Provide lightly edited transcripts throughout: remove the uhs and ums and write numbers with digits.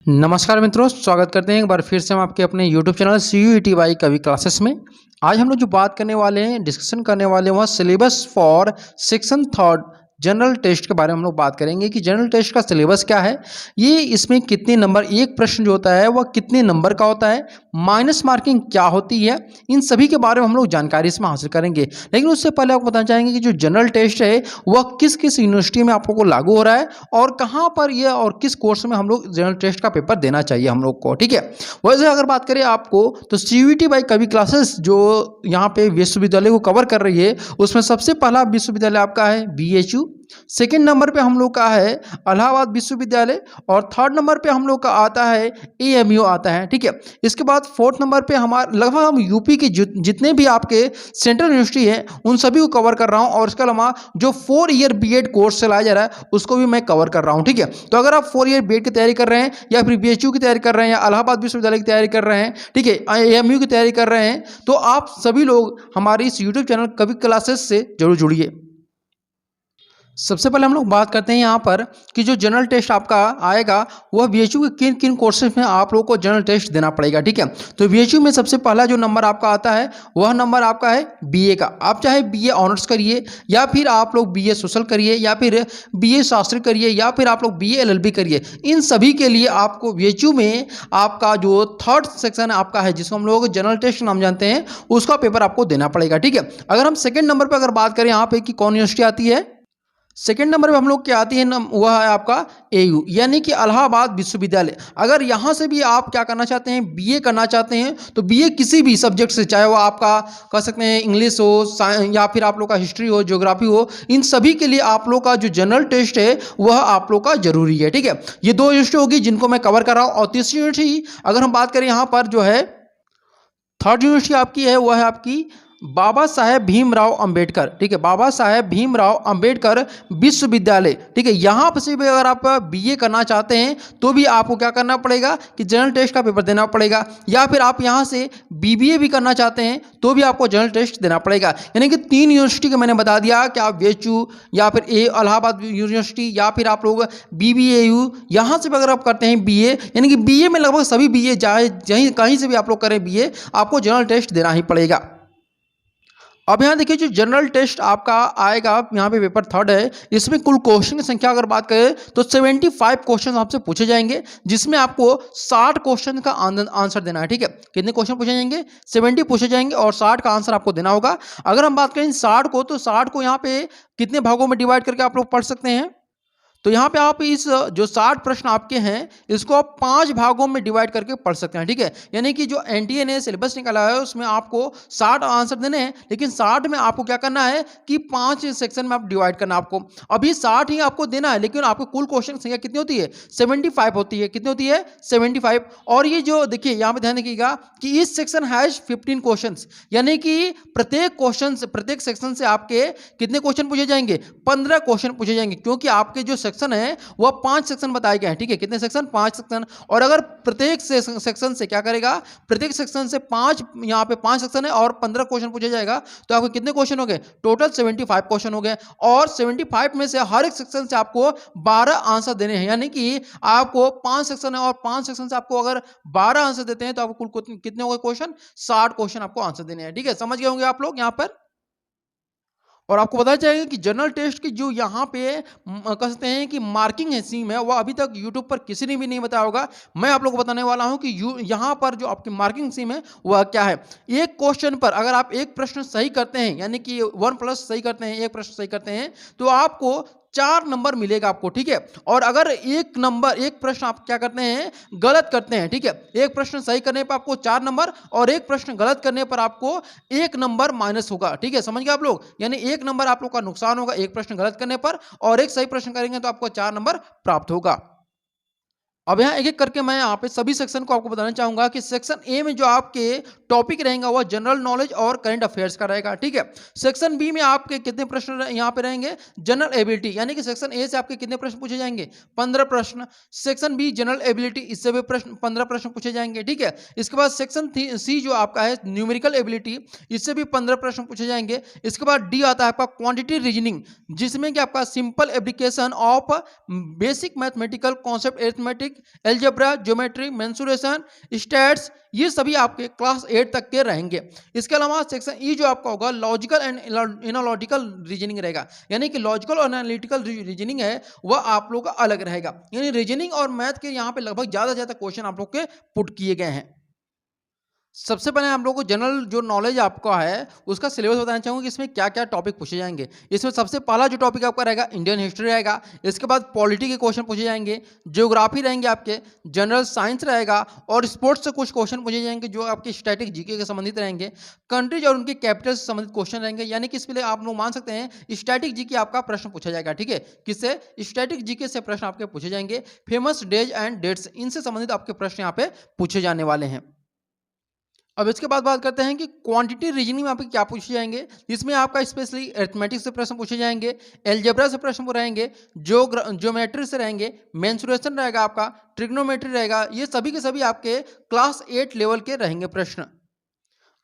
नमस्कार मित्रों, स्वागत करते हैं एक बार फिर से हम आपके अपने YouTube चैनल CUET बाई कवि क्लासेस में। आज हम लोग जो बात करने वाले हैं, डिस्कशन करने वाले हैं, वह syllabus for section third general test के बारे में हम लोग बात करेंगे कि जनरल टेस्ट का सिलेबस क्या है, ये इसमें कितने नंबर, एक प्रश्न जो होता है वह कितने नंबर का होता है, माइनस मार्किंग क्या होती है, इन सभी के बारे में हम लोग जानकारी इसमें हासिल करेंगे। लेकिन उससे पहले आपको बताना चाहेंगे कि जो जनरल टेस्ट है वह किस किस यूनिवर्सिटी में आप लोग को लागू हो रहा है और कहाँ पर यह और किस कोर्स में हम लोग जनरल टेस्ट का पेपर देना चाहिए हम लोग को। ठीक है, वैसे अगर बात करें आपको तो CUET बाई कवि क्लासेस जो यहाँ पे विश्वविद्यालय को कवर कर रही है, उसमें सबसे पहला विश्वविद्यालय आपका है BHU, सेकेंड नंबर पे हम लोग का है इलाहाबाद विश्वविद्यालय और थर्ड नंबर पे हम लोग का आता है AMU आता है। ठीक है, इसके बाद फोर्थ नंबर पे हमारे लगभग हम यूपी के जितने भी आपके सेंट्रल यूनिवर्सिटी हैं उन सभी को कवर कर रहा हूं और इसके अलावा जो 4 ईयर BEd कोर्स चलाया जा रहा है उसको भी मैं कवर कर रहा हूं। ठीक है, तो अगर आप 4 ईयर BEd की तैयारी कर रहे हैं या फिर BHU की तैयारी कर रहे हैं या इलाहाबाद विश्वविद्यालय की तैयारी कर रहे हैं, ठीक है, AMU की तैयारी कर रहे हैं, तो आप सभी लोग हमारे इस यूट्यूब चैनल कवि क्लासेस से जरूर जुड़िए। सबसे पहले हम लोग बात करते हैं यहाँ पर कि जो जनरल टेस्ट आपका आएगा वह BHU के किन किन कोर्सेज में आप लोगों को जनरल टेस्ट देना पड़ेगा। ठीक है, तो BHU में सबसे पहला जो नंबर आपका आता है वह नंबर आपका है BA का। आप चाहे BA ऑनर्स करिए या फिर आप लोग BA सोशल करिए या फिर BA शास्त्री करिए या फिर आप लोग BA LLB करिए, इन सभी के लिए आपको BHU में आपका जो थर्ड सेक्शन आपका है जिसको हम लोग जनरल टेस्ट नाम जानते हैं उसका पेपर आपको देना पड़ेगा। ठीक है, अगर हम सेकेंड नंबर पर अगर बात करें यहाँ पे कि कौन यूनिवर्सिटी आती है, सेकेंड नंबर पे हम लोग क्या आती है वह है आपका AU यानी कि इलाहाबाद विश्वविद्यालय। अगर यहाँ से भी आप क्या करना चाहते हैं, BA करना चाहते हैं, तो BA किसी भी सब्जेक्ट से, चाहे वो आपका कह सकते हैं इंग्लिश हो या फिर आप लोग का हिस्ट्री हो, ज्योग्राफी हो, इन सभी के लिए आप लोग का जो जनरल टेस्ट है वह आप लोग का जरूरी है। ठीक है, ये 2 यूनिवर्सिटी होगी जिनको मैं कवर कर रहा हूँ और तीसरी यूनिवर्सिटी अगर हम बात करें यहाँ पर जो है थर्ड यूनिवर्सिटी आपकी है वह है आपकी बाबा साहेब भीमराव अंबेडकर। ठीक है, बाबा साहेब भीमराव अंबेडकर विश्वविद्यालय। ठीक है, यहाँ पर से भी अगर आप BA करना चाहते हैं तो भी आपको क्या करना पड़ेगा कि जनरल टेस्ट का पेपर देना पड़ेगा, या फिर आप यहाँ से BBA भी करना चाहते हैं तो भी आपको जनरल टेस्ट देना पड़ेगा। यानी कि 3 यूनिवर्सिटी का मैंने बता दिया कि आप BHU या फिर इलाहाबाद यूनिवर्सिटी या फिर आप लोग BBAU, यहाँ से भी अगर आप करते हैं BA, यानी कि BA में लगभग सभी BA चाहे कहीं से भी आप लोग करें BA, आपको जनरल टेस्ट देना ही पड़ेगा। अब यहाँ देखिए जो जनरल टेस्ट आपका आएगा, यहाँ पे पेपर थर्ड है, इसमें कुल क्वेश्चन की संख्या अगर बात करें तो 75 क्वेश्चन आपसे पूछे जाएंगे जिसमें आपको 60 क्वेश्चन का आंसर देना है। ठीक है, कितने क्वेश्चन पूछे जाएंगे, 70 पूछे जाएंगे और 60 का आंसर आपको देना होगा। अगर हम बात करें 60 को, तो 60 को यहाँ पे कितने भागों में डिवाइड करके आप लोग पढ़ सकते हैं, तो यहाँ पे आप इस जो 60 प्रश्न आपके हैं इसको आप 5 भागों में डिवाइड करके पढ़ सकते हैं। ठीक है, यानी कि जो NTA ने सिलेबस निकाला है उसमें आपको 60 आंसर देने हैं, लेकिन 60 में आपको क्या करना है कि 5 सेक्शन में आप डिवाइड करना है आपको। अभी 60 ही आपको देना है, लेकिन आपको कुल क्वेश्चन संख्या कितनी होती है, 75 होती है। कितनी होती है, 75। और ये जो देखिए यहाँ पे ध्यान रखिएगा कि इस सेक्शन हैज 15 क्वेश्चन, यानी कि प्रत्येक सेक्शन से आपके कितने क्वेश्चन पूछे जाएंगे, 15 क्वेश्चन पूछे जाएंगे, क्योंकि आपके जो सेक्शन है वह 5 सेक्शन बताए गए हैं। ठीक है, कितने सेक्शन, 5 सेक्शन। और अगर प्रत्येक सेक्शन से क्या करेगा, प्रत्येक सेक्शन से 5, यहाँ पे 5 सेक्शन है और 15 क्वेश्चन पूछा जाएगा, तो आपको कितने क्वेश्चन हो गए, टोटल 75 क्वेश्चन हो गए। और 75 में से हर एक सेक्शन से आपको 12 आंसर देने हैं, यानी कि आपको 5 सेक्शन है और 5 सेक्शन से आपको अगर 12 आंसर देते हैं तो आपको कुल कितने हो गए क्वेश्चन, 60 क्वेश्चन आपको आंसर देने हैं। ठीक है, समझ गए होंगे आप लोग यहाँ पर। और आपको बताया जाएगा कि जनरल टेस्ट की जो यहाँ पे कह सकते हैं कि मार्किंग है सीम है, वह अभी तक यूट्यूब पर किसी ने भी नहीं बताया होगा। मैं आप लोगों को बताने वाला हूँ कि यहाँ पर जो आपकी मार्किंग सीम है वह क्या है। एक क्वेश्चन पर अगर आप एक प्रश्न सही करते हैं, यानी कि 1+ सही करते हैं, एक प्रश्न सही करते हैं, तो आपको 4 नंबर मिलेगा आपको। ठीक है, और अगर एक प्रश्न आप क्या करते हैं, गलत करते हैं, ठीक है, एक प्रश्न सही करने पर आपको 4 नंबर और एक प्रश्न गलत करने पर आपको 1 नंबर माइनस होगा। ठीक है, समझ गए आप लोग, यानी 1 नंबर आप लोग का नुकसान होगा एक प्रश्न गलत करने पर, और एक सही प्रश्न करेंगे तो आपको 4 नंबर प्राप्त होगा। अब यहाँ एक एक करके मैं यहाँ पे सभी सेक्शन को आपको बताना चाहूंगा कि सेक्शन A में जो आपके टॉपिक रहेगा वह जनरल नॉलेज और करंट अफेयर्स का रहेगा। ठीक है, सेक्शन B में आपके कितने प्रश्न यहाँ पे रहेंगे, जनरल एबिलिटी, यानी कि सेक्शन A से आपके कितने प्रश्न पूछे जाएंगे, 15 प्रश्न। सेक्शन B जनरल एबिलिटी, इससे भी प्रश्न 15 प्रश्न पूछे जाएंगे। ठीक है, इसके बाद सेक्शन C जो आपका है न्यूमेरिकल एबिलिटी, इससे भी 15 प्रश्न पूछे जाएंगे। इसके बाद D आता है आपका क्वांटिटी रीजनिंग, जिसमें कि आपका simple application of basic mathematical concept, arithmetic arithmetic, algebra, geometry, mensuration, stats, ये सभी आपके क्लास 8 तक के रहेंगे। इसके अलावा सेक्शन ई जो आपका होगा लॉजिकल एंड एनालिटिकल रीजनिंग रहेगा, यानी कि लॉजिकल और एनालिटिकल रीजनिंग है वह आप लोग का अलग रहेगा, यानी रीजनिंग और मैथ के यहाँ पे लगभग ज़्यादा से ज़्यादा क्वेश्चन आप लोग के पुट किए गए हैं। सबसे पहले आप लोगों को जनरल जो नॉलेज आपका है उसका सिलेबस बताना चाहूँगा कि इसमें क्या क्या टॉपिक पूछे जाएंगे। इसमें सबसे पहला जो टॉपिक आपका रहेगा इंडियन हिस्ट्री रहेगा, इसके बाद पॉलिटी के क्वेश्चन पूछे जाएंगे, ज्योग्राफी रहेंगे आपके, जनरल साइंस रहेगा और स्पोर्ट्स से कुछ क्वेश्चन पूछे जाएंगे जो आपके स्टैटिक जीके के संबंधित रहेंगे, कंट्रीज और उनके कैपिटल से संबंधित क्वेश्चन रहेंगे, यानी कि इसके लिए आप लोग मान सकते हैं स्टैटिक जीके आपका प्रश्न पूछा जाएगा। ठीक है, किससे? स्टैटिक जीके से प्रश्न आपके पूछे जाएंगे। फेमस डेज एंड डेट्स, इनसे संबंधित आपके प्रश्न यहाँ पे पूछे जाने वाले हैं। अब इसके बाद बात करते हैं कि क्वांटिटी रीजनिंग में आपके क्या पूछे जाएंगे। इसमें आपका स्पेशली अरिथमेटिक से प्रश्न पूछे जाएंगे, एलजेब्रा से प्रश्न रहेंगे, ज्योमेट्री से रहेंगे, मेंसुरेशन रहेगा आपका, ट्रिग्नोमेट्री रहेगा, ये सभी के सभी आपके क्लास 8 लेवल के रहेंगे प्रश्न।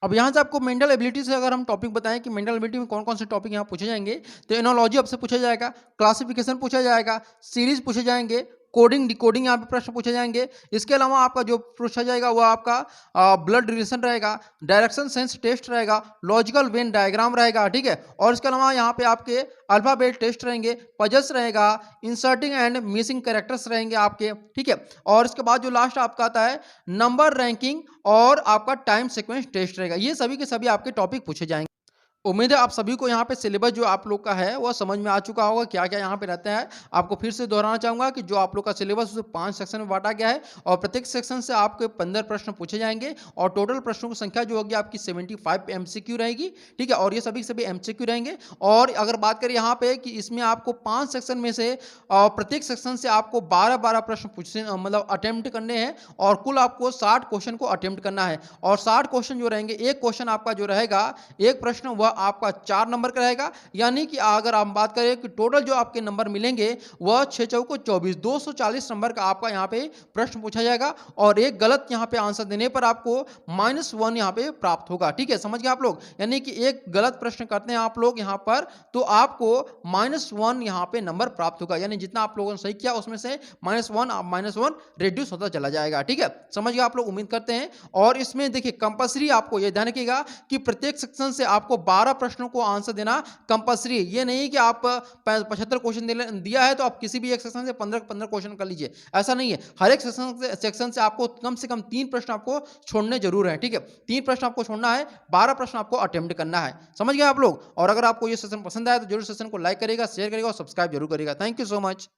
अब यहाँ से आपको मेंटल एबिलिटी से अगर हम टॉपिक बताएं कि मेंटल एबिलिटी में कौन कौन से टॉपिक यहाँ पूछे जाएंगे, तो एनोलॉजी आपसे पूछा जाएगा, क्लासिफिकेशन पूछा जाएगा, सीरीज पूछे जाएंगे, कोडिंग डिकोडिंग यहाँ पे प्रश्न पूछे जाएंगे। इसके अलावा आपका जो पूछा जाएगा वो आपका ब्लड रिलेशन रहेगा, डायरेक्शन सेंस टेस्ट रहेगा, लॉजिकल वेन डायग्राम रहेगा। ठीक है, और इसके अलावा यहाँ पे आपके अल्फाबेट टेस्ट रहेंगे, पजल्स रहेगा, इंसर्टिंग एंड मिसिंग कैरेक्टर्स रहेंगे आपके। ठीक है, और इसके बाद जो लास्ट आपका आता है नंबर रैंकिंग और आपका टाइम सीक्वेंस टेस्ट रहेगा। ये सभी के सभी आपके टॉपिक पूछे जाएंगे। उम्मीद है आप सभी को यहाँ पे सिलेबस जो आप लोग का है वह समझ में आ चुका होगा, क्या क्या यहाँ पे रहता है। आपको फिर से दोहराना चाहूँगा कि जो आप लोग का सिलेबस उसे 5 सेक्शन में बांटा गया है और प्रत्येक सेक्शन से आपके 15 प्रश्न पूछे जाएंगे और टोटल प्रश्नों की संख्या जो होगी आपकी 75 MCQ रहेगी। ठीक है, और ये सभी सभी MCQ रहेंगे। और अगर बात करें यहाँ पे कि इसमें आपको 5 सेक्शन में से प्रत्येक सेक्शन से आपको 12 प्रश्न पूछने मतलब अटेम्प्ट करने हैं और कुल आपको 60 क्वेश्चन को अटेम्प्ट करना है। और 60 क्वेश्चन जो रहेंगे, एक क्वेश्चन आपका जो रहेगा, एक प्रश्न वह आपका 4 नंबर का रहेगा, यानी कि अगर हम बात करें कि टोटल जो आपके नंबर मिलेंगे वह 6 चौको 24 240 नंबर का आपका यहाँ पे प्रश्न पूछा जाएगा और एक गलत यहाँ पे आंसर देने पर आपको -1 यहाँ पे प्राप्त होगा। ठीक है, समझ गए आप लोग, यानी कि एक गलत प्रश्न करते हैं आप लोग यहाँ पर तो आपको -1 यहाँ पे नंबर प्राप्त होगा, यानी जितना आप लोगों ने सही किया उसमें से -1 रिड्यूस होता चला जाएगा। ठीक है, समझ गए आप लोग, उम्मीद करते हैं। और इसमें देखिए कंपल्सरी आपको यह ध्यान रखिएगा कि प्रत्येक सेक्शन से आपको 12 प्रश्नों को आंसर देना कंपल्सरी है। ये नहीं कि आप 75 क्वेश्चन दिया है तो आप किसी भी एक सेक्शन से 15 क्वेश्चन कर लीजिए, ऐसा नहीं है। हर एक सेक्शन से आपको कम से कम 3 प्रश्न आपको छोड़ने जरूर है। ठीक है, 3 प्रश्न आपको छोड़ना है, 12 प्रश्न आपको अटेम्प्ट करना है। समझ गए आप लोग। और अगर आपको ये सेशन पसंद आया तो जरूर सेशन को लाइक करेगा, शेयर करेगा और सब्सक्राइब जरूर करेगा। Thank you so much.